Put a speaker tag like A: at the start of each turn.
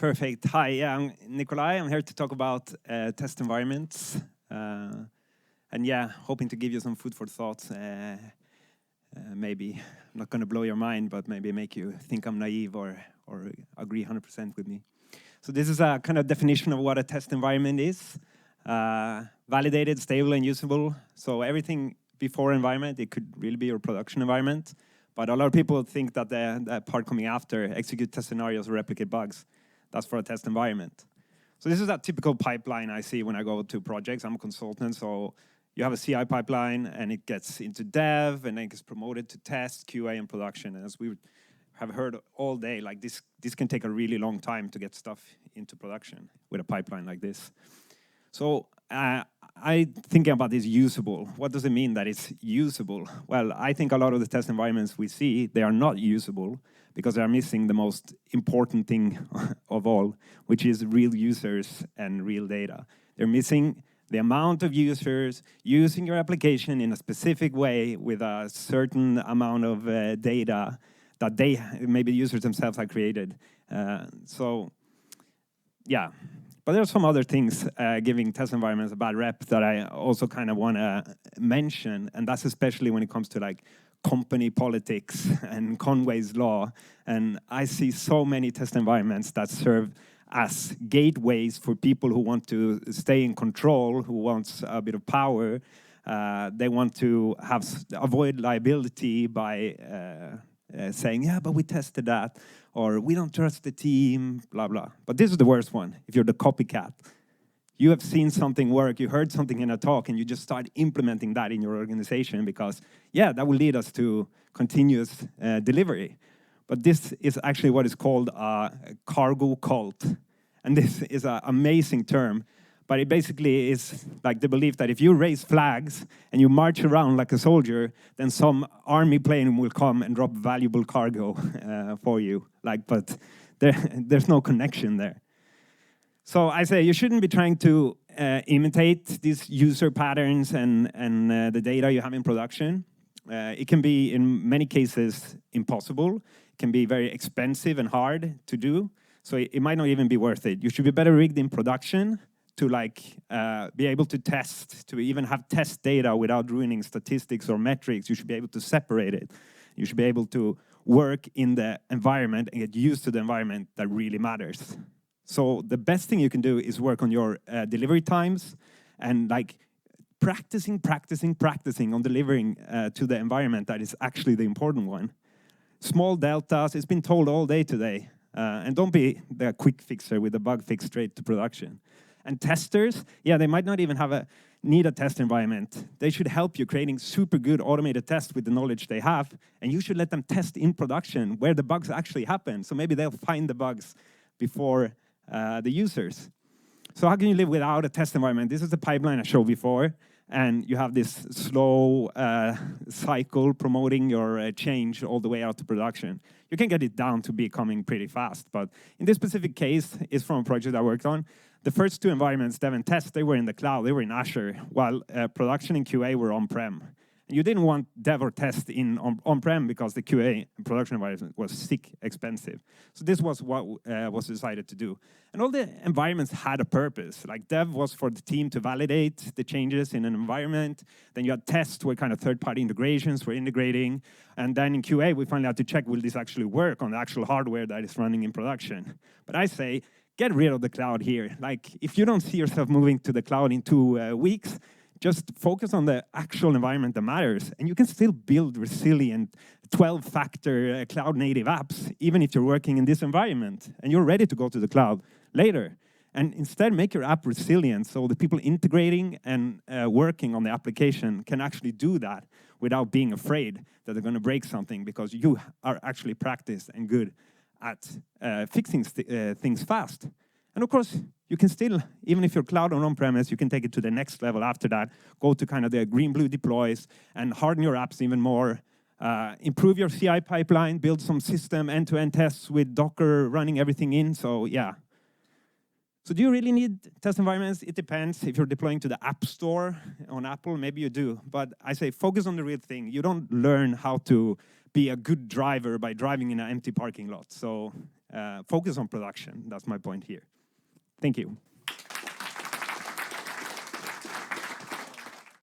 A: Perfect. Hi, yeah, I'm Nikolai. I'm here to talk about test environments. And yeah, hoping to give you some food for thought. Maybe, I'm not going to blow your mind, but maybe make you think I'm naive or agree 100% with me. So this is a kind of definition of what a test environment is. Validated, stable, and usable. So everything before environment, it could really be your production environment. But a lot of people think that the part coming after, execute test scenarios or replicate bugs, that's for a test environment. So this is a typical pipeline I see when I go to projects. I'm a consultant, so you have a CI pipeline, and it gets into dev, and then it gets promoted to test, QA, and production. And as we have heard all day, like this can take a really long time to get stuff into production with a pipeline like this. So I thinking about this usable. What does it mean that it's usable? Well, I think a lot of the test environments we see, they are not usable because they are missing the most important thing of all, which is real users and real data. They're missing the amount of users using your application in a specific way with a certain amount of data that maybe the users themselves have created. Yeah. But there are some other things giving test environments a bad rep that I also kind of want to mention, and that's especially when it comes to like company politics and Conway's law. And I see so many test environments that serve as gateways for people who want to stay in control, who wants a bit of power. They want to avoid liability by saying, yeah, but we tested that, or we don't trust the team, blah, blah. But this is the worst one, if you're the copycat. You have seen something work, you heard something in a talk, and you just start implementing that in your organization because, yeah, that will lead us to continuous delivery. But this is actually what is called a cargo cult. And this is an amazing term, but it basically is like the belief that if you raise flags and you march around like a soldier, then some army plane will come and drop valuable cargo for you. But there's no connection there. So I say you shouldn't be trying to imitate these user patterns and the data you have in production. It can be, in many cases, impossible. It can be very expensive and hard to do. So it might not even be worth it. You should be better rigged in production to be able to test, to even have test data without ruining statistics or metrics. You should be able to separate it. You should be able to work in the environment and get used to the environment that really matters. So the best thing you can do is work on your delivery times and practicing on delivering to the environment that is actually the important one. Small deltas, it's been told all day today. And don't be the quick fixer with a bug fix straight to production. And testers, yeah, they might not even need a test environment. They should help you creating super good automated tests with the knowledge they have, and you should let them test in production where the bugs actually happen. So maybe they'll find the bugs before the users. So how can you live without a test environment? This is the pipeline I showed before, and you have this slow cycle promoting your change all the way out to production. You can get it down to becoming pretty fast, but in this specific case, it's from a project I worked on. The first two environments, dev and test, they were in the cloud, they were in Azure, while production and QA were on-prem. You didn't want dev or test in on-prem because the QA production environment was sick expensive. So this was what was decided to do. And all the environments had a purpose. Like dev was for the team to validate the changes in an environment. Then you had test where kind of third-party integrations were integrating. And then in QA, we finally had to check, will this actually work on the actual hardware that is running in production? But I say, get rid of the cloud here. If you don't see yourself moving to the cloud in 2 weeks, just focus on the actual environment that matters, and you can still build resilient 12-factor cloud-native apps, even if you're working in this environment, and you're ready to go to the cloud later. And instead, make your app resilient, so the people integrating and working on the application can actually do that without being afraid that they're going to break something, because you are actually practiced and good at fixing things fast. And of course, you can still, even if you're cloud or on-premise, you can take it to the next level after that, go to kind of the green-blue deploys and harden your apps even more, improve your CI pipeline, build some system end-to-end tests with Docker running everything in, so yeah. So do you really need test environments? It depends. If you're deploying to the App Store on Apple, maybe you do. But I say focus on the real thing. You don't learn how to be a good driver by driving in an empty parking lot. So focus on production. That's my point here. Thank you.